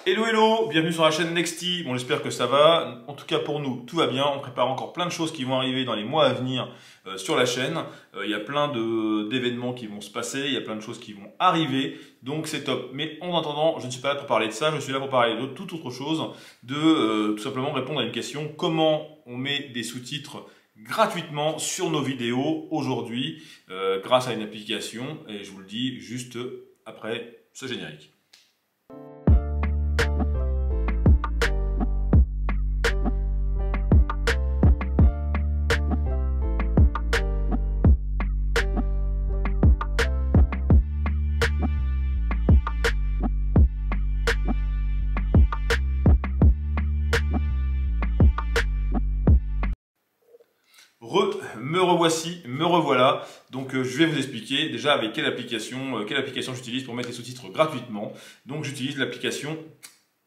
Hello hello, bienvenue sur la chaîne Nexty. Bon, j'espère que ça va. En tout cas pour nous, tout va bien. On prépare encore plein de choses qui vont arriver dans les mois à venir sur la chaîne. Il y a plein d'événements qui vont se passer, il y a plein de choses qui vont arriver, donc c'est top. Mais en attendant, je ne suis pas là pour parler de ça, je suis là pour parler de toute autre chose, de tout simplement répondre à une question: comment on met des sous-titres gratuitement sur nos vidéos aujourd'hui grâce à une application, et je vous le dis juste après ce générique. Me revoici, me revoilà. Donc je vais vous expliquer déjà avec quelle application j'utilise pour mettre les sous-titres gratuitement. Donc j'utilise l'application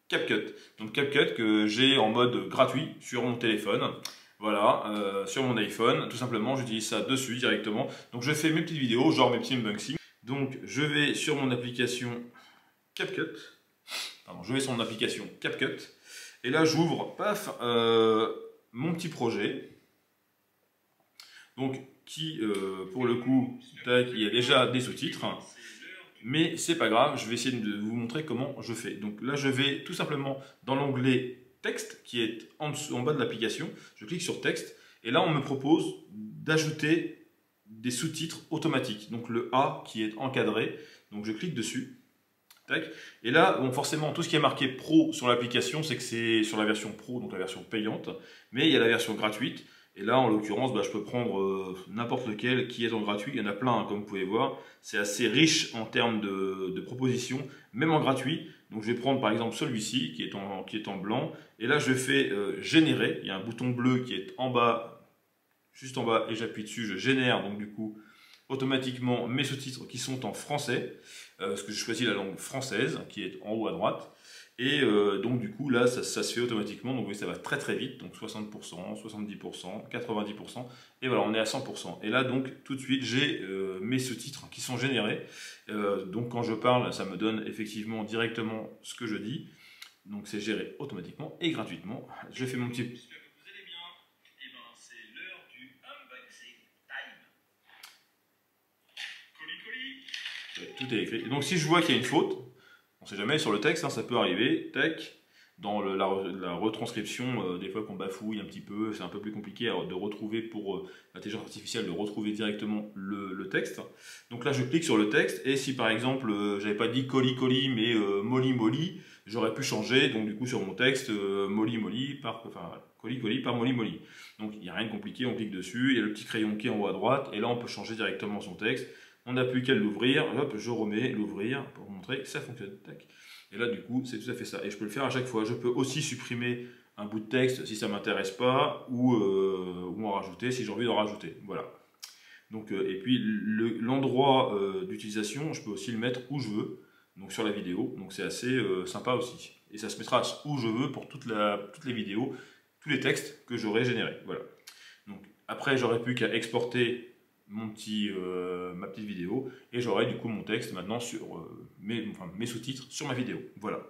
CapCut. Donc CapCut que j'ai en mode gratuit sur mon téléphone. Voilà, sur mon iPhone, tout simplement, j'utilise ça dessus directement. Donc je fais mes petites vidéos, genre mes petits unboxings. Donc je vais sur mon application CapCut. Pardon, je vais sur mon application CapCut. Et là j'ouvre, paf, mon petit projet. Donc, pour le coup, il y a déjà des sous-titres, mais c'est pas grave, je vais essayer de vous montrer comment je fais. Donc là, je vais tout simplement dans l'onglet texte qui est en bas de l'application, je clique sur texte, et là, on me propose d'ajouter des sous-titres automatiques. Donc le A qui est encadré, donc je clique dessus. Tac. Et là, bon, forcément, tout ce qui est marqué pro sur l'application, c'est que c'est sur la version pro, donc la version payante, mais il y a la version gratuite. Et là, en l'occurrence, je peux prendre n'importe lequel qui est en gratuit. Il y en a plein, hein, comme vous pouvez voir. C'est assez riche en termes de propositions, même en gratuit. Donc, je vais prendre par exemple celui-ci qui est en blanc. Et là, je fais générer. Il y a un bouton bleu qui est en bas, juste en bas, et j'appuie dessus. Je génère donc du coup automatiquement mes sous-titres qui sont en français. Parce que je choisis la langue française qui est en haut à droite. Et donc du coup là ça se fait automatiquement, donc oui, ça va très très vite, donc 60%, 70%, 90%, et voilà, on est à 100%. Et là donc tout de suite j'ai mes sous-titres qui sont générés, donc quand je parle ça me donne effectivement directement ce que je dis, donc c'est géré automatiquement et gratuitement. Je fais mon petit... J'espère que vous allez bien, et ben c'est l'heure du unboxing time. Colis colis. Tout est écrit, donc si je vois qu'il y a une faute, on ne sait jamais, sur le texte, hein, ça peut arriver, tac, dans la retranscription, des fois qu'on bafouille un petit peu, c'est un peu plus compliqué de retrouver pour l'intelligence artificielle, de retrouver directement le texte. Donc là, je clique sur le texte, et si par exemple, j'avais pas dit colis colis, mais molly molly, j'aurais pu changer, donc du coup sur mon texte, molly molly, colis colis par molly molly. Donc il n'y a rien de compliqué, on clique dessus, il y a le petit crayon qui est en haut à droite, et là on peut changer directement son texte. On n'a plus qu'à l'ouvrir, hop, je remets l'ouvrir pour vous montrer que ça fonctionne. Tac. Et là, du coup, c'est tout à fait ça. Et je peux le faire à chaque fois. Je peux aussi supprimer un bout de texte si ça ne m'intéresse pas, ou en rajouter si j'ai envie d'en rajouter. Voilà. Donc, et puis, l'endroit d'utilisation, je peux aussi le mettre où je veux, donc sur la vidéo. Donc, c'est assez sympa aussi. Et ça se mettra où je veux pour toutes les vidéos, tous les textes que j'aurai générés. Voilà. Donc, après, j'aurais plus qu'à exporter ma petite vidéo, et j'aurai du coup mon texte maintenant sur mes sous-titres sur ma vidéo. Voilà.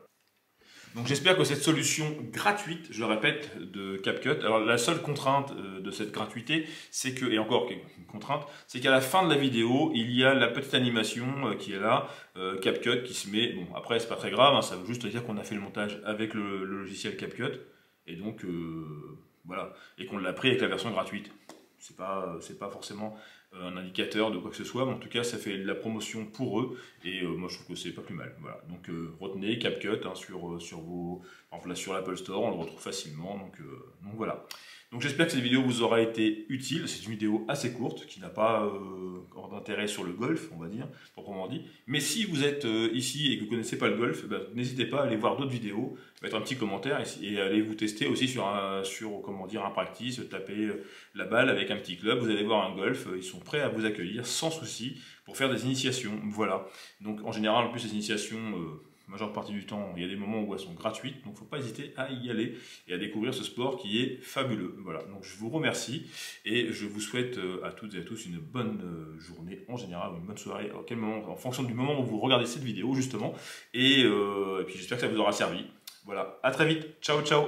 Donc j'espère que cette solution gratuite, je le répète, de CapCut, alors la seule contrainte de cette gratuité, c'est que, et encore une contrainte, c'est qu'à la fin de la vidéo, il y a la petite animation qui est là, CapCut qui se met, bon après c'est pas très grave, hein, ça veut juste dire qu'on a fait le montage avec le logiciel CapCut, et donc voilà, et qu'on l'a pris avec la version gratuite. C'est pas forcément un indicateur de quoi que ce soit, mais en tout cas ça fait de la promotion pour eux, et moi je trouve que c'est pas plus mal. Voilà. Donc retenez CapCut hein, par exemple là sur l'Apple Store, on le retrouve facilement, donc voilà. Donc j'espère que cette vidéo vous aura été utile. C'est une vidéo assez courte qui n'a pas d'intérêt sur le golf, on va dire, proprement dit. Mais si vous êtes ici et que vous ne connaissez pas le golf, n'hésitez pas à aller voir d'autres vidéos, mettre un petit commentaire et aller vous tester aussi sur un practice, taper la balle avec un petit club. Vous allez voir un golf, ils sont prêts à vous accueillir sans souci pour faire des initiations. Voilà. Donc en général, en plus les initiations majeure partie du temps, il y a des moments où elles sont gratuites, donc il ne faut pas hésiter à y aller et à découvrir ce sport qui est fabuleux. Voilà, donc je vous remercie et je vous souhaite à toutes et à tous une bonne journée en général, ou une bonne soirée, à quel moment, en fonction du moment où vous regardez cette vidéo justement, et puis j'espère que ça vous aura servi. Voilà, à très vite, ciao ciao.